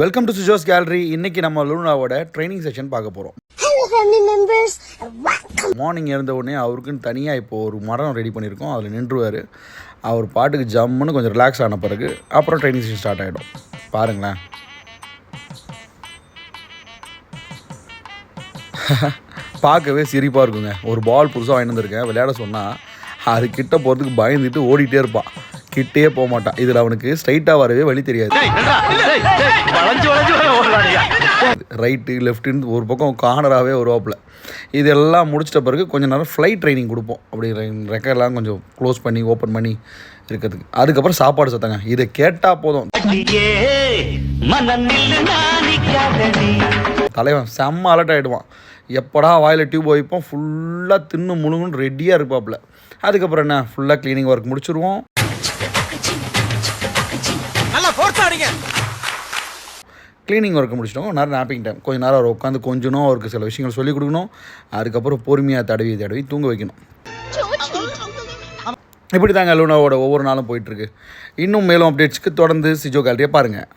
Welcome to சுஜோஸ் gallery. இன்னைக்கு நம்ம லூனாவோட training session பார்க்க போகிறோம். மார்னிங் எழுந்த உடனே அவருக்குன்னு தனியாக இப்போ ஒரு மரம் ரெடி பண்ணியிருக்கோம். அதில் நின்றுவார். அவர் பாட்டுக்கு ஜம்முன்னு கொஞ்சம் ரிலாக்ஸ் ஆன பிறகு அப்புறம் ட்ரைனிங் செஷன் ஸ்டார்ட் ஆகிடும். பாருங்களேன். பார்க்கவே சிரிப்பாக இருக்குங்க. ஒரு பால் புதுசாக வாங்கி வந்திருக்கேன். விளையாட சொன்னால் அது கிட்ட போகிறதுக்கு பயந்துட்டு ஓடிட்டே இருப்பான். கிட்டே போக மாட்டான். இதில் அவனுக்கு ஸ்ட்ரைட்டாக வரவே வழி தெரியாது. ரைட்டு லெஃப்ட்டுன்னு ஒரு பக்கம் கார்னராகவே வருவாப்பில். இதெல்லாம் முடிச்சிட்ட பிறகு கொஞ்சம் நேரம் ஃப்ளைட் ட்ரைனிங் கொடுப்போம். அப்படி ரெக்கெல்லாம் கொஞ்சம் க்ளோஸ் பண்ணி ஓப்பன் பண்ணி இருக்கிறதுக்கு. அதுக்கப்புறம் சாப்பாடு சத்தங்க. இதை கேட்டால் போதும் தலைவன் செம்ம அலர்ட் ஆகிடுவான். எப்படா வாயில் டியூப் வைப்போம். ஃபுல்லாக தின்னு முழுங்குன்னு ரெடியாக இருப்பாப்புல. அதுக்கப்புறம் என்ன, ஃபுல்லாக க்ளீனிங் ஒர்க் முடிச்சுருவோம். க்ளீனிங் ஒர்க்கு முடிச்சிட்டோம். நேரம் நாப்பிங் டைம். கொஞ்சம் நேரம் அவர் உட்காந்து கொஞ்சணும், அவருக்கு சில விஷயங்கள் சொல்லிக் கொடுக்கணும். அதுக்கப்புறம் பொறுமையாக தடவி தூங்க வைக்கணும். இப்படி தாங்க லூனாவோட ஒவ்வொரு நாளும் போயிட்டுருக்கு. இன்னும் மேலும் அப்டேட்ஸ்க்கு தொடர்ந்து சிஜோ கேலரியை பாருங்கள்.